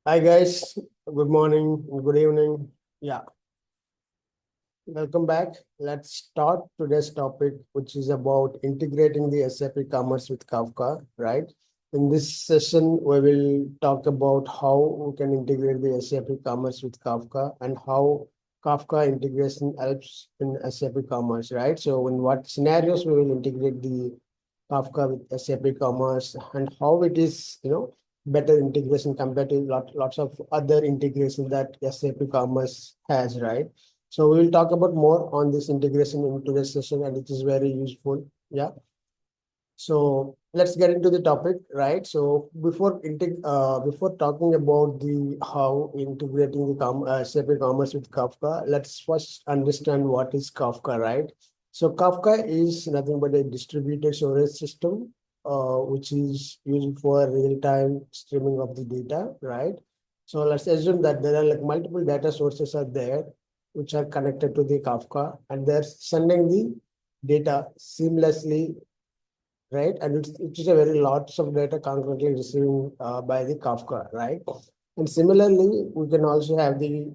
Hi guys, good morning, good evening. Yeah, welcome back. Let's start today's topic, which is about integrating the SAP Commerce with Kafka, right? In this session, we will talk about how we can integrate the SAP Commerce with Kafka and how Kafka integration helps in SAP Commerce, right? So in what scenarios we will integrate the Kafka with SAP Commerce and how it is, better integration compared to lots of other integration that SAP Commerce has, right? So we will talk about more on this integration in today's session, and it is very useful. Yeah. So let's get into the topic, right? So before talking about the how integrating the SAP Commerce with Kafka, let's first understand what is Kafka, right? So Kafka is nothing but a distributed storage system, which is used for real-time streaming of the data, right? So let's assume that there are like multiple data sources are there, which are connected to the Kafka, and they're sending the data seamlessly, right? And it is a very lots of data concurrently receiving by the Kafka, right? And similarly, we can also have the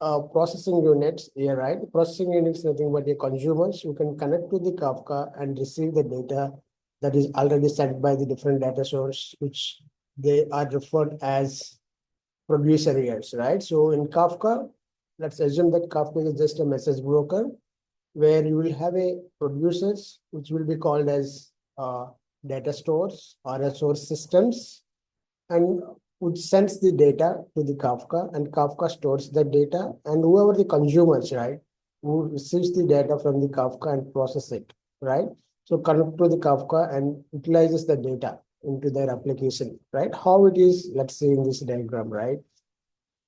processing units here, right? Processing units nothing but the consumers who can connect to the Kafka and receive the data that is already sent by the different data source, which they are referred as producer areas, right? So in Kafka, let's assume that Kafka is just a message broker where you will have a producers which will be called as data stores or a source systems, and which sends the data to the Kafka, and Kafka stores the data, and whoever the consumers, right, who receives the data from the Kafka and process it, right? So connect to the Kafka and utilizes the data into their application, right? How it is, let's see in this diagram, right?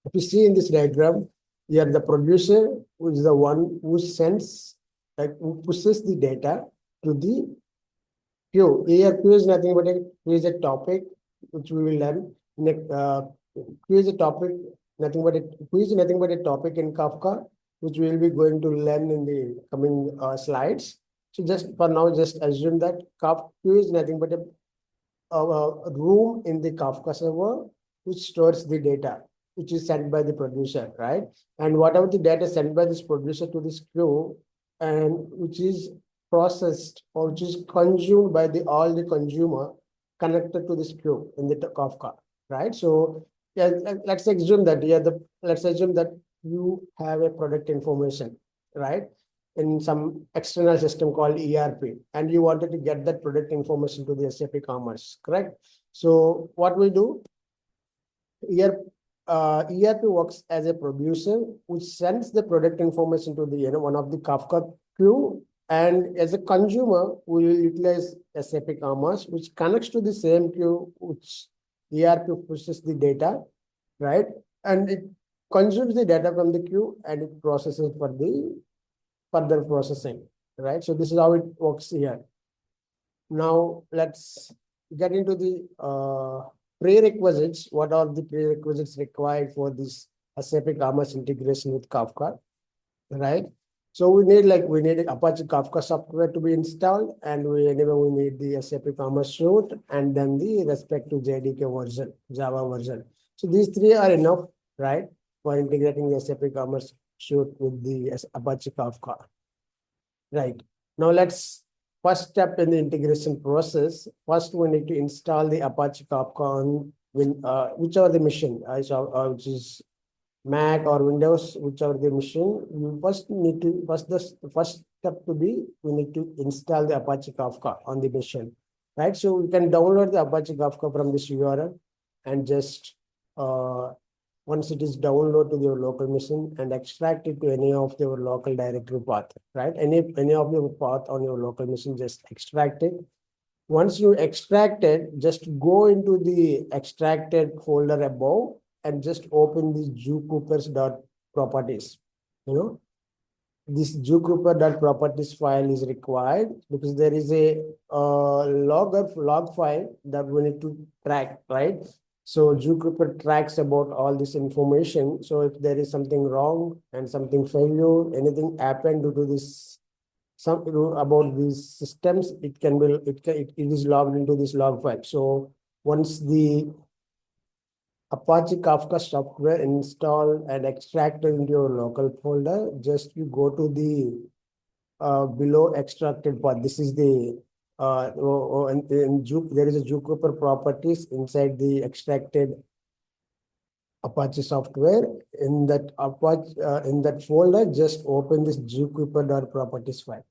If you see in this diagram, here the producer who is the one who sends, like who pushes the data to the queue. Here queue is nothing but a topic which we will learn. Queue is a topic, nothing but queue is nothing but a topic in Kafka, which we will be going to learn in the coming slides. So just for now, just assume that queue is nothing but a room in the Kafka server which stores the data, which is sent by the producer, right? And whatever the data sent by this producer to this queue, and which is processed or which is consumed by the all the consumer connected to this queue in the Kafka, right? So yeah, let's assume that let's assume that you have a product information, right? In some external system called ERP, and you wanted to get that product information to the SAP Commerce, correct? So what we do here, ERP works as a producer which sends the product information to the one of the Kafka queue, and as a consumer, we will utilize SAP Commerce, which connects to the same queue which ERP pushes the data, right? And it consumes the data from the queue and it processes for the further processing, right? So this is how it works here. Now let's get into the prerequisites. What are the prerequisites required for this SAP Commerce integration with Kafka, right? So we need Apache Kafka software to be installed, and we need the SAP Commerce suite, and then the respective JDK version, Java version. So these three are enough, right, for integrating the SAP Commerce suite with the Apache Kafka. Right. Now let's first step in the integration process. First, we need to install the Apache Kafka on whichever the machine, which is Mac or Windows, whichever the machine. You first need to the first step to be we need to install the Apache Kafka on the machine, right? So you can download the Apache Kafka from this URL and just once it is download to your local machine and extract it to any of your local directory path, right? Any of your path on your local machine, just extract it. Once you extract it, just go into the extracted folder above and just open this jcoopers.properties. This jcoopers.properties file is required because there is a log file that we need to track, right? So jcooper tracks about all this information. So if there is something wrong and something failure, anything happened due to this, about these systems, it is logged into this log file. So once the Apache Kafka software installed and extracted into your local folder. Just you go to the below extracted part. This is the there is a Jupyter properties inside the extracted Apache software. In that Apache in that folder, just open this jupyter.properties file.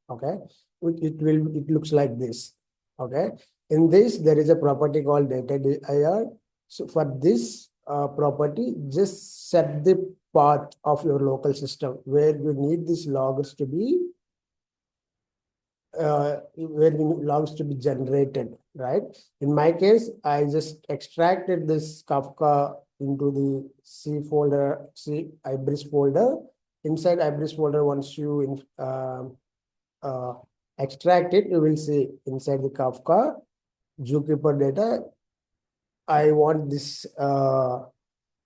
Okay, it looks like this. Okay, in this there is a property called data dir. So for this property, just set the path of your local system where you need these logs to be where logs to be generated, right? In my case, I just extracted this Kafka into the C folder, C Hybris folder. Inside Hybris folder, once you uh, extract it, you will see inside the Kafka Zookeeper data. I want this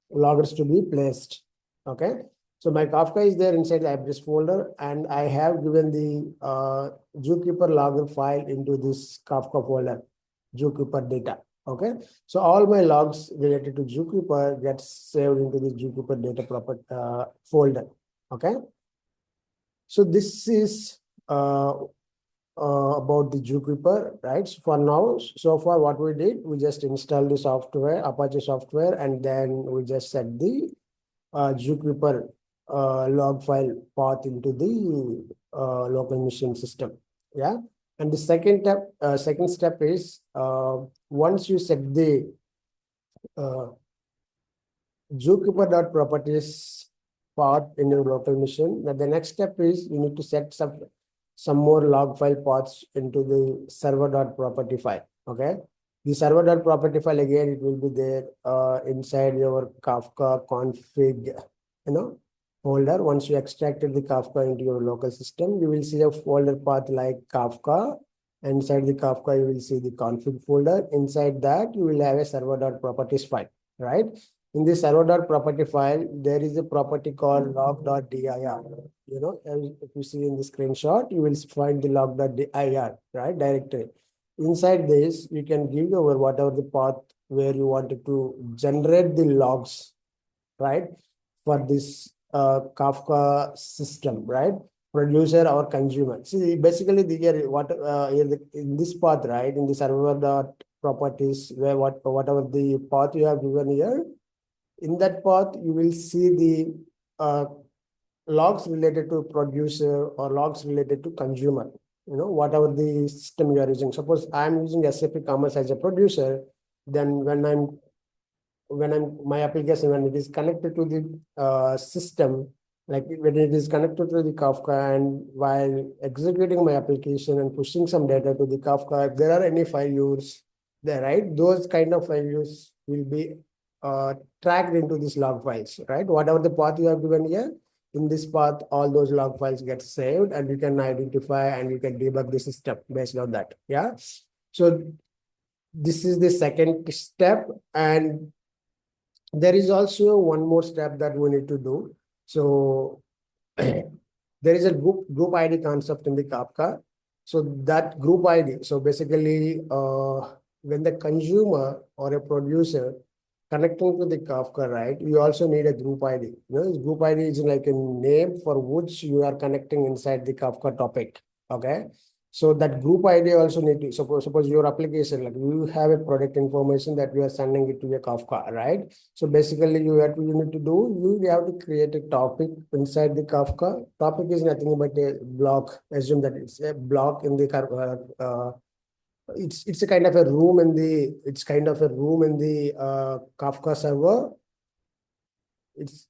loggers to be placed. Okay. So my Kafka is there inside the Hybris folder, and I have given the Zookeeper logger file into this Kafka folder, Zookeeper data. Okay. So all my logs related to Zookeeper gets saved into the Zookeeper data folder. Okay. So this is about the Jupyter, right? So for now, so far what we did, we just installed the software, Apache software, and then we just set the Jupyter log file path into the local machine system. Yeah. And the second step is once you set the Jupyter.properties path in your local machine, then the next step is you need to set some more log file paths into the server.property file. Okay. The server.property file, again, it will be there inside your Kafka config, folder. Once you extracted the Kafka into your local system, you will see a folder path like Kafka. Inside the Kafka, you will see the config folder. Inside that, you will have a server.properties file, right? In the server.property file, there is a property called log.dir. If you see in the screenshot, you will find the log.dir, right, directory. Inside this, you can give over whatever the path where you wanted to generate the logs, right, for this Kafka system, right? Producer or consumer. See, basically, in this path, right, in the server.properties, where whatever the path you have given here, in that path, you will see the logs related to producer or logs related to consumer, whatever the system you are using. Suppose I'm using SAP Commerce as a producer, then my application, when it is connected to the system, like when it is connected to the Kafka, and while executing my application and pushing some data to the Kafka, if there are any failures there, right, those kind of failures will be tracked into these log files, right? Whatever the path you have given here, in this path, all those log files get saved, and you can identify and you can debug the system based on that. Yeah. So this is the second step, and there is also one more step that we need to do. So there is a group ID concept in the Kafka. So that group ID, so basically when the consumer or a producer connecting to the Kafka, right, you also need a group ID. Group ID is like a name for which you are connecting inside the Kafka topic. Okay. So that group ID also need to, suppose your application, like you have a product information that you are sending it to a Kafka, right? So basically you need to do, you have to create a topic inside the Kafka. Topic is nothing but a block. Assume that it's a block in the it's a kind of a room in the Kafka server. It's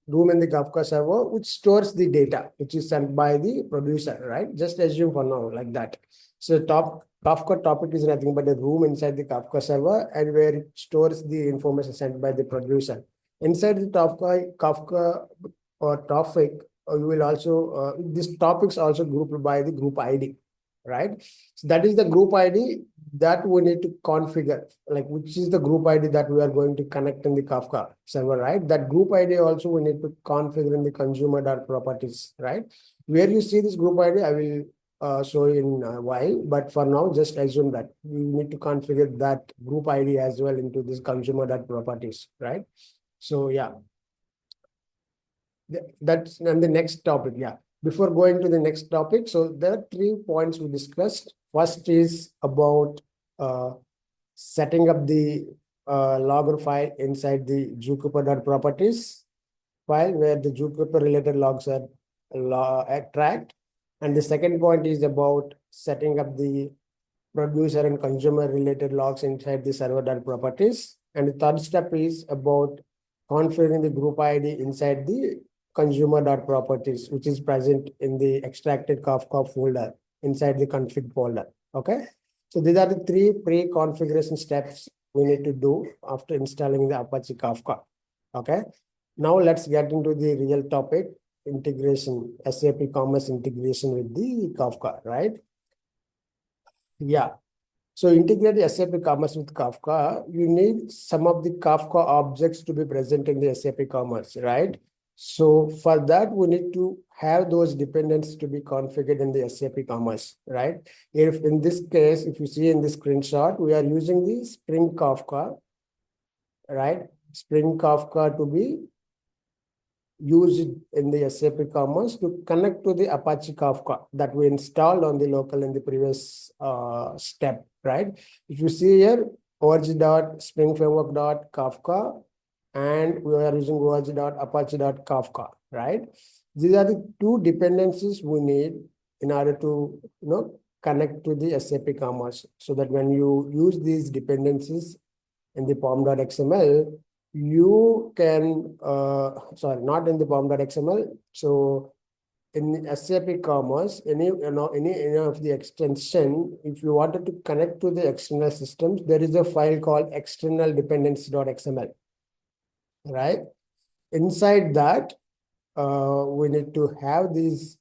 room in the Kafka server, which stores the data, which is sent by the producer, right? Just assume for now like that. So Kafka topic is nothing but a room inside the Kafka server, and where it stores the information sent by the producer. Inside the Kafka or topic, you will also, these topics also grouped by the group ID, right? So that is the group ID that we need to configure, like which is the group ID that we are going to connect in the Kafka server, right? That group ID also we need to configure in the consumer.properties, right? Where you see this group ID, I will show in a while, but for now, just assume that we need to configure that group ID as well into this consumer.properties, right? So yeah, that's and the next topic. Yeah, before going to the next topic, so there are 3 points we discussed. First is about setting up the logger file inside the Jupyter.properties file where the Jupyter related logs are tracked. And the second point is about setting up the producer and consumer related logs inside the server.properties. And the third step is about configuring the group ID inside the consumer.properties, which is present in the extracted Kafka folder inside the config folder. Okay. So these are the 3 pre-configuration steps we need to do after installing the Apache Kafka. Okay. Now let's get into the real topic, integration, SAP Commerce integration with the Kafka, right? Yeah. So integrate the SAP Commerce with Kafka, you need some of the Kafka objects to be present in the SAP Commerce, right? So for that, we need to have those dependencies to be configured in the SAP Commerce, right? If in this case, if you see in the screenshot, we are using the Spring Kafka, right? Spring Kafka to be used in the SAP Commerce to connect to the Apache Kafka that we installed on the local in the previous step, right? If you see here, org.springframework.kafka, and we are using org.apache.kafka, right? These are the 2 dependencies we need in order to connect to the SAP Commerce, so that when you use these dependencies in the pom.xml, you can, sorry, not in the pom.xml. So in SAP Commerce, any of the extension, if you wanted to connect to the external systems, there is a file called external dependency.xml, right? Inside that, we need to have these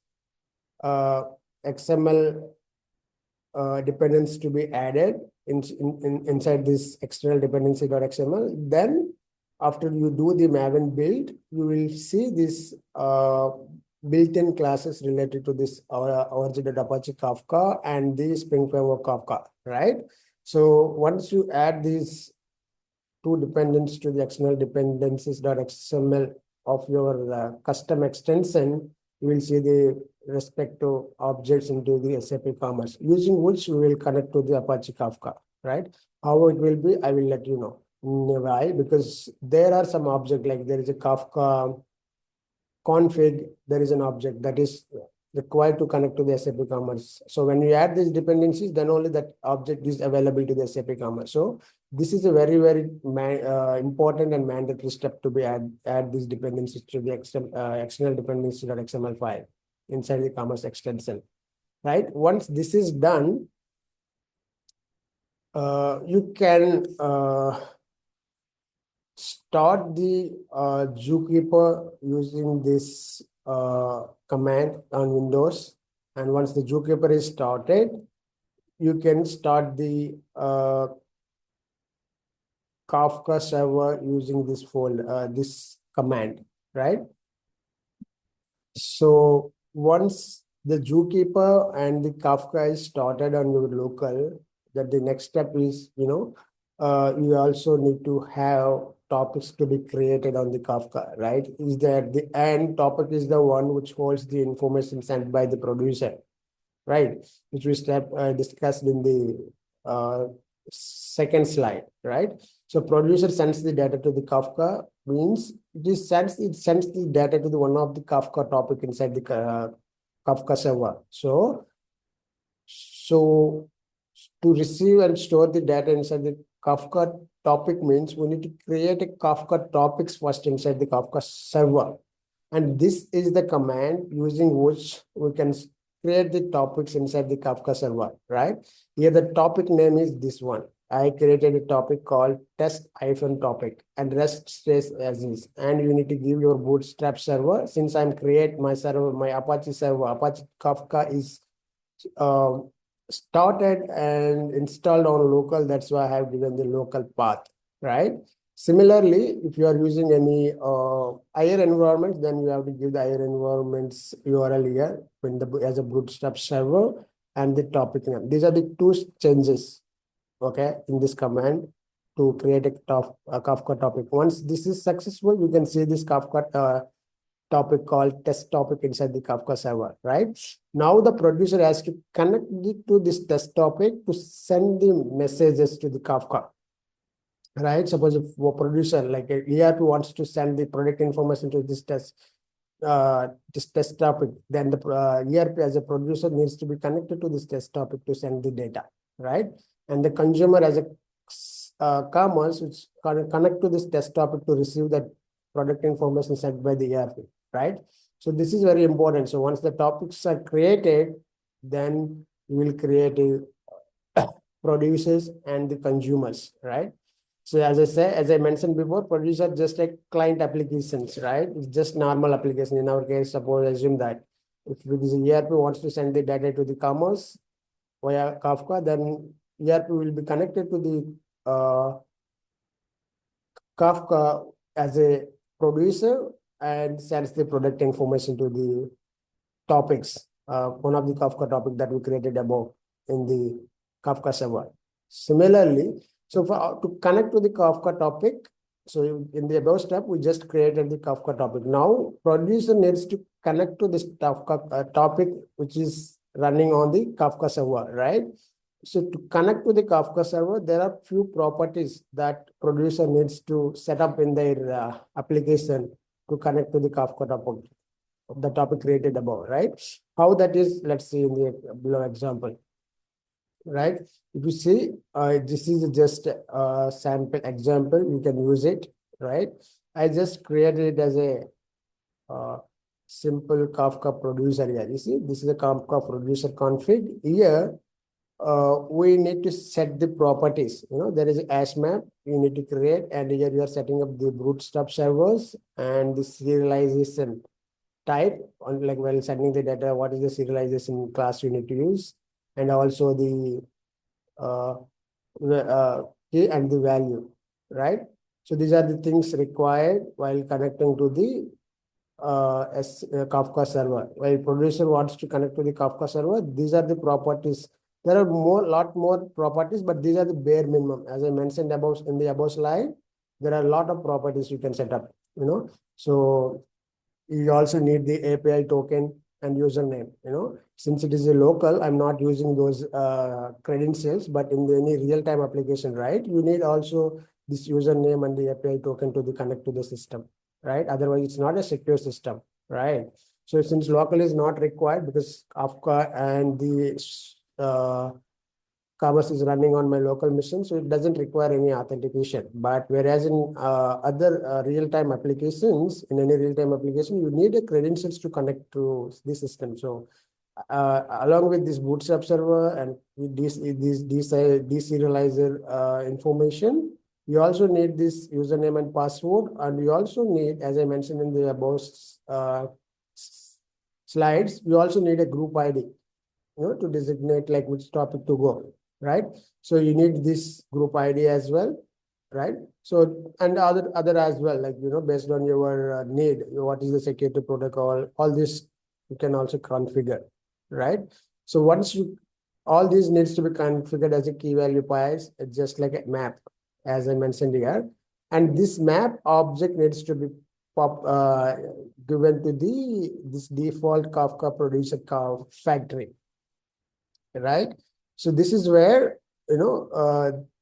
XML dependence to be added inside this external dependency.xml. Then after you do the Maven build, you will see this built-in classes related to this org.apache Kafka and the Spring Framework Kafka, right? So once you add these 2 dependencies to the external dependencies.xml of your custom extension, you will see the respective objects into the SAP Commerce, using which we will connect to the Apache Kafka, right? How it will be, I will let you know in a while, because there are some objects, like there is a Kafka config, there is an object that is required to connect to the SAP Commerce. So when you add these dependencies, then only that object is available to the SAP Commerce. So this is a very, very important and mandatory step to be add these dependencies to the external dependency.xml file inside the Commerce extension, right? Once this is done, you can start the Zookeeper using this command on Windows. And once the Zookeeper is started, you can start the Kafka server using this folder, this command, right? So once the Zookeeper and the Kafka is started on your local, that the next step is, you also need to have topics to be created on the Kafka, right? Is that the end topic is the one which holds the information sent by the producer, right? Which we discussed in the second slide, right? So producer sends the data to the Kafka, means it sends the data to the one of the Kafka topic inside the Kafka server. So to receive and store the data inside the Kafka topic means we need to create a Kafka topics first inside the Kafka server. And this is the command using which we can create the topics inside the Kafka server, right? Here the topic name is this one. I created a topic called test-topic and rest stays as is. And you need to give your bootstrap server. Since I'm create my server, my Apache server, Apache Kafka is started and installed on local. That's why I have given the local path, right? Similarly, if you are using any higher environment, then you have to give the higher environments URL here when the as a bootstrap server and the topic name. These are the two changes, okay, in this command to create a Kafka topic. Once this is successful, you can see this Kafka topic called test topic inside the Kafka server, right? Now the producer has to connect it to this test topic to send the messages to the Kafka, right? Suppose if a producer like a ERP wants to send the product information to this test topic, then the ERP as a producer needs to be connected to this test topic to send the data, right? And the consumer as a commerce which connect to this test topic to receive that product information sent by the ERP, right? So this is very important. So once the topics are created, then we will create a producers and the consumers, right? So as I mentioned before, producer just like client applications, right? It's just normal application. In our case, suppose assume that if this ERP wants to send the data to the commerce via Kafka, then ERP will be connected to the Kafka as a producer and sends the product information to the topics, one of the Kafka topic that we created above in the Kafka server. Similarly, so to connect to the Kafka topic, so in the above step, we just created the Kafka topic. Now, producer needs to connect to this Kafka topic, which is running on the Kafka server, right? So to connect to the Kafka server, there are few properties that producer needs to set up in their application to connect to the Kafka topic, the topic created above, right? How that is, let's see in the below example, right? If you see, this is just a sample example, you can use it, right? I just created it as a simple Kafka producer here. You see, this is a Kafka producer config. Here, we need to set the properties. You know, there is a hash map you need to create, and here you are setting up the bootstrap servers and the serialization type on, like while sending the data, what is the serialization class you need to use, and also the key and the value, right? So these are the things required while connecting to the Kafka server. While producer wants to connect to the Kafka server, these are the properties. There are lot more properties, but these are the bare minimum. As I mentioned above in the above slide, there are a lot of properties you can set up, you know. So you also need the API token and username, you know. Since it is a local, I'm not using those credentials, but in any real-time application, right, you need also this username and the API token to the connect to the system, right? Otherwise, it's not a secure system, right? So since local is not required because Kafka and the Commerce is running on my local machine, so it doesn't require any authentication. But whereas in other real-time applications, in any real-time application, you need a credentials to connect to the system. So along with this bootstrap server and this deserializer information, you also need this username and password, and you also need, as I mentioned in the above slides, you also need a group ID, you know, to designate like which topic to go, right? So you need this group ID as well, right? So and other as well, like, you know, based on your need, what is the security protocol, all this you can also configure, right? So once you all these needs to be configured as a key value pairs, it's just like a map, as I mentioned here, and this map object needs to be given to this default Kafka producer factory, right? So this is where, you know,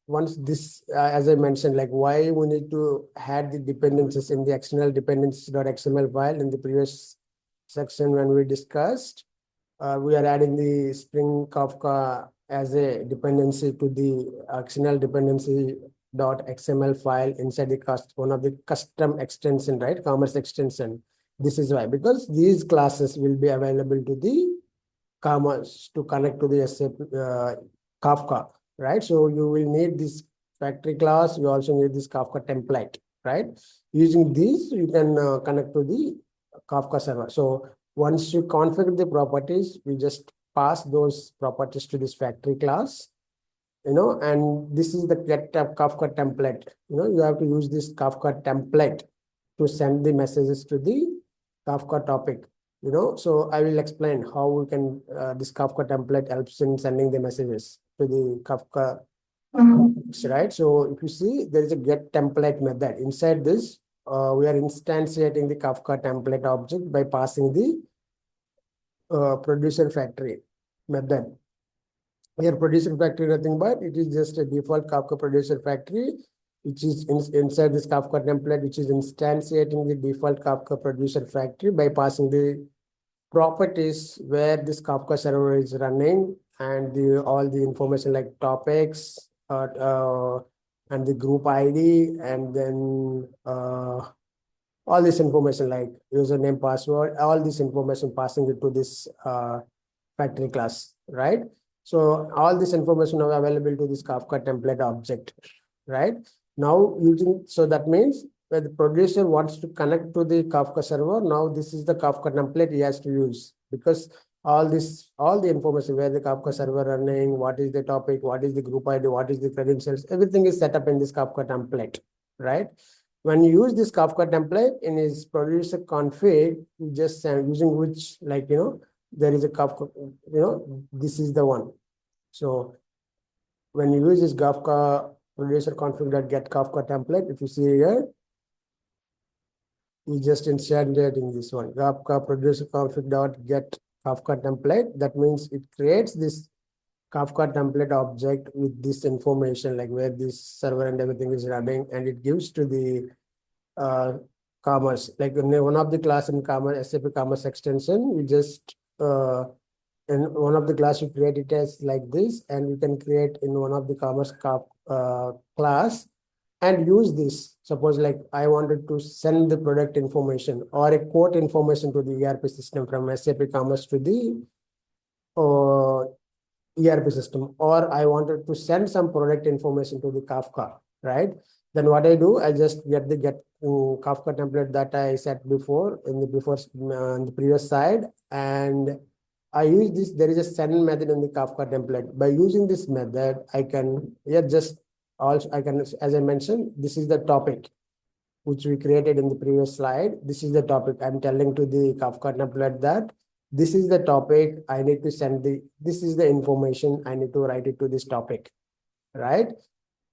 once this, as I mentioned, like why we need to add the dependencies in the external dependencies.xml file in the previous section when we discussed. We are adding the Spring Kafka as a dependency to the external dependency.xml file inside the one of the custom extension, right? Commerce extension. This is why, because these classes will be available to the Commerce to connect to the SAP Kafka, right? So you will need this factory class. You also need this Kafka template, right? Using these, you can connect to the Kafka server. So once you configure the properties, you just pass those properties to this factory class. and this is the get Kafka template. You have to use this Kafka template to send the messages to the Kafka topic. So I will explain how we can, this Kafka template helps in sending the messages to the Kafka, right? So if you see, there is a get template method. Inside this, we are instantiating the Kafka template object by passing the producer factory method. Here, producer factory nothing but it is just a default Kafka producer factory, which is inside this Kafka template, which is instantiating the default Kafka producer factory by passing the properties where this Kafka server is running and all the information like topics and the group ID, and then all this information like username, password, all this information passing it to this factory class, right? So all this information are available to this Kafka template object, right? Now so that means when the producer wants to connect to the Kafka server, now this is the Kafka template he has to use, because all the information where the Kafka server running, what is the topic, what is the group ID, what is the credentials, everything is set up in this Kafka template, right? When you use this Kafka template in his producer config, you just using which, like, there is a Kafka, this is the one. So when you use this Kafka producer config.get Kafka template, if you see here, you just instantiating this one, Kafka producer config.get Kafka template. That means it creates this Kafka template object with this information, like where this server and everything is running, and it gives to the Commerce, like one of the class in Commerce, SAP Commerce extension, we just in one of the class you create it as like this, and you can create in one of the Commerce class and use this. Suppose like I wanted to send the product information or a quote information to the ERP system from SAP Commerce to the ERP system, or I wanted to send some product information to the Kafka, right? Then what I do, I just get the Kafka template that I set before in the previous slide, and I use this. There is a send method in the Kafka template. By using this method, I can as I mentioned, this is the topic which we created in the previous slide. This is the topic. I'm telling to the Kafka template that this is the topic I need to send this is the information I need to write it to this topic, right?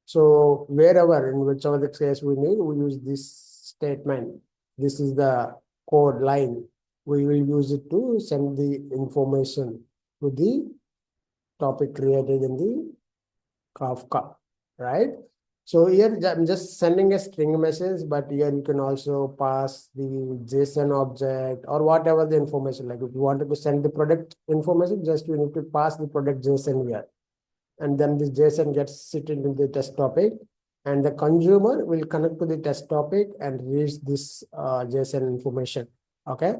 So wherever, in whichever the case we need, we use this statement. This is the code line. We will use it to send the information to the topic created in the Kafka, right? So here I'm just sending a string message, but here you can also pass the JSON object or whatever the information. Like if you wanted to send the product information, just you need to pass the product JSON here. And then this JSON gets sit into the test topic, and the consumer will connect to the test topic and reads this JSON information. Okay.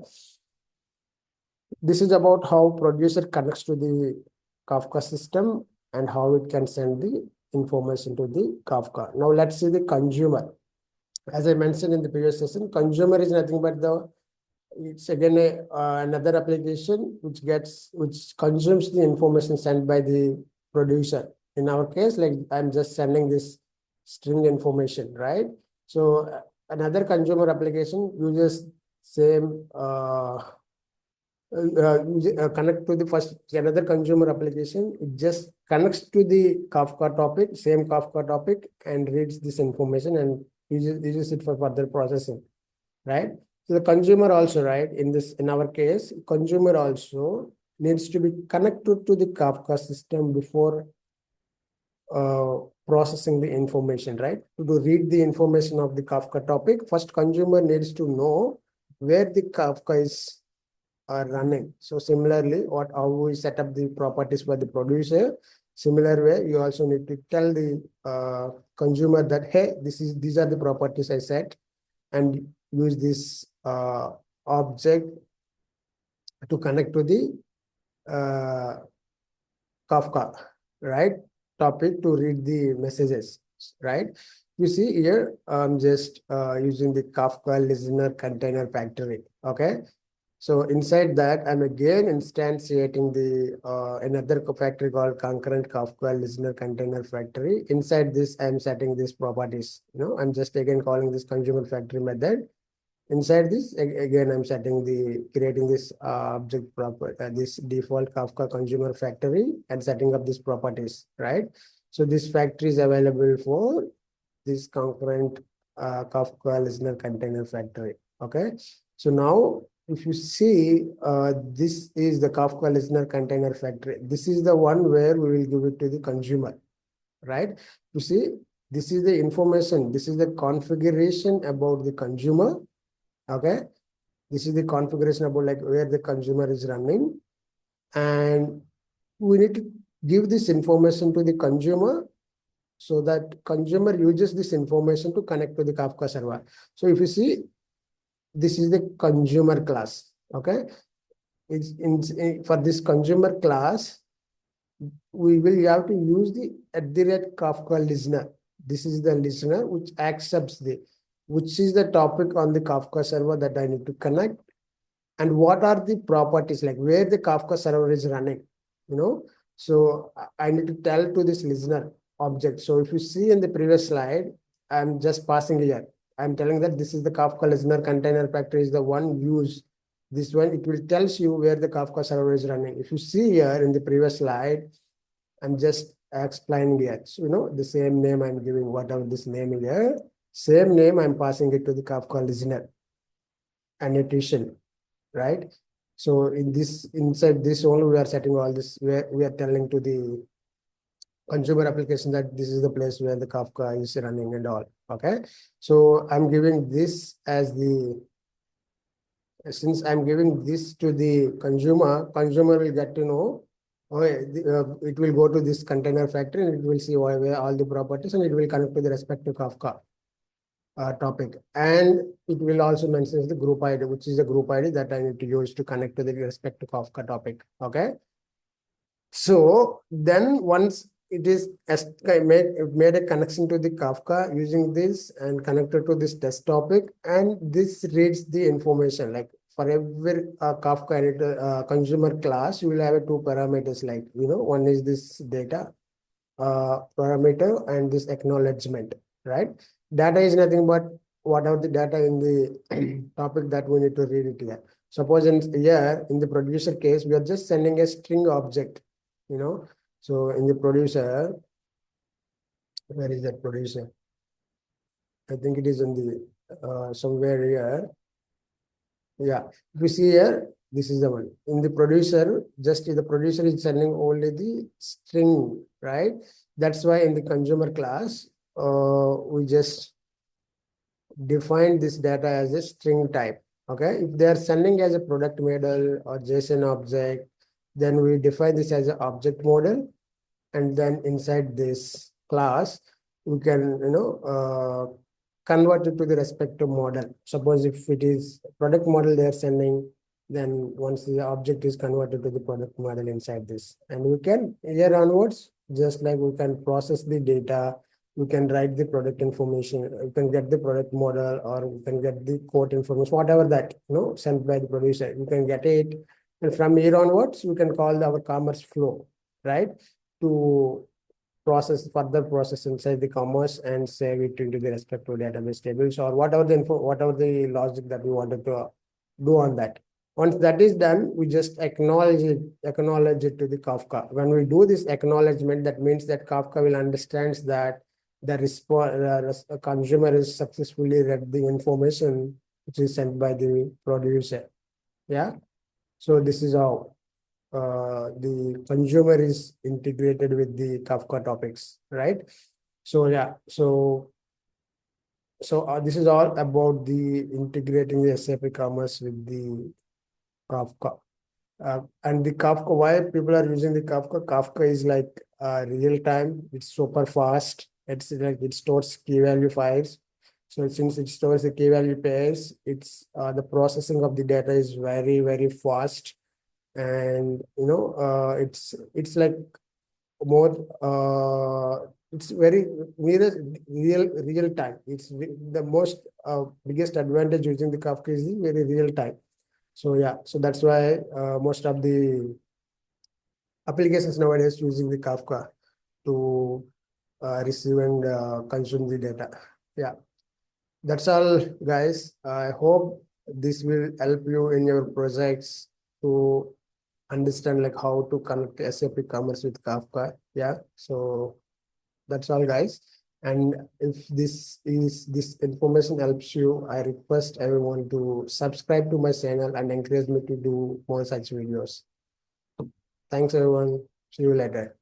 This is about how producer connects to the Kafka system and how it can send the information to the Kafka. Now let's see the consumer. As I mentioned in the previous session, consumer is nothing but it's again another application which consumes the information sent by the producer. In our case, like I'm just sending this string information, right? So another consumer application uses same connect to the first another consumer application. It just connects to the Kafka topic, same Kafka topic, and reads this information and uses it for further processing, right? So the consumer also, right, in our case, consumer also needs to be connected to the Kafka system before processing the information, right? To read the information of the Kafka topic, first consumer needs to know where the Kafka is running. So similarly, how we set up the properties for the producer, similar way, you also need to tell the consumer that, hey, these are the properties I set, and use this object to connect to the Kafka, right? Topic to read the messages, right? You see here, I'm just using the Kafka listener container factory, okay? So inside that, I'm again instantiating the another factory called concurrent Kafka listener container factory. Inside this, I'm setting these properties. I'm just again calling this consumer factory method. Inside this, again, I'm creating this object proper, this default Kafka consumer factory and setting up these properties, right? So this factory is available for this concurrent Kafka listener container factory. Okay. So now if you see, this is the Kafka listener container factory. This is the one where we will give it to the consumer, right? You see, this is the information. This is the configuration about the consumer. Okay. This is the configuration about like where the consumer is running. And we need to give this information to the consumer so that consumer uses this information to connect to the Kafka server. So if you see, this is the consumer class. Okay. For this consumer class, we will have to use the @Kafka listener. This is the listener which accepts which is the topic on the Kafka server that I need to connect. And what are the properties, like where the Kafka server is running, So I need to tell to this listener object. So if you see in the previous slide, I'm just passing here. I'm telling that this is the Kafka listener container factory is the one use. This one, it will tells you where the Kafka server is running. If you see here in the previous slide, I'm just explaining it. So, the same name I'm giving, whatever this name is here, same name I'm passing it to the Kafka listener annotation, right? So inside this only we are setting all this, where we are telling to the consumer application that this is the place where the Kafka is running and all. Okay. So I'm giving this as since I'm giving this to the consumer will get to know, it will go to this container factory and it will see where all the properties and it will connect to the respective Kafka topic. And it will also mention the group ID, which is the group ID that I need to use to connect to the respective Kafka topic. Okay. So then once it is made a connection to the Kafka using this and connected to this test topic, and this reads the information. Like for every Kafka consumer class, you will have two parameters. Like one is this data parameter and this acknowledgement, right? Data is nothing but whatever the data in the topic that we need to read it here. Suppose in the producer case, we are just sending a string object. So in the producer, where is that producer? I think it is in the somewhere here. Yeah, if you see here, this is the one. In the producer, just the producer is sending only the string, right? That's why in the consumer class, we just define this data as a string type. Okay, if they are sending as a product model or JSON object, then we define this as an object model. And then inside this class, we can, convert it to the respective model. Suppose if it is product model they are sending, then once the object is converted to the product model inside this. And we can, here onwards, just like we can process the data, we can write the product information, we can get the product model, or we can get the quote information, whatever that, sent by the producer, you can get it. And from here onwards, we can call our commerce flow, right? To further process inside the commerce and save it into the respective database tables or whatever the logic that we wanted to do on that. Once that is done, we just acknowledge it to the Kafka. When we do this acknowledgement, that means that Kafka will understand that the consumer is successfully read the information which is sent by the producer. Yeah. So this is how the consumer is integrated with the Kafka topics, right? So yeah, so this is all about the integrating the SAP Commerce with the Kafka. And the Kafka, why people are using the Kafka? Kafka is like real time. It's super fast. It's like it stores key value files. So since it stores the key value pairs, it's the processing of the data is very, very fast. And it's like more it's very real time. It's the most biggest advantage using the Kafka is the very real time. So yeah, so that's why most of the applications nowadays using the Kafka to receive and consume the data. Yeah, that's all, guys. I hope this will help you in your projects to understand like how to connect SAP Commerce with Kafka. Yeah, so that's all, guys. And if this information helps you, I request everyone to subscribe to my channel and encourage me to do more such videos. Thanks, everyone. See you later.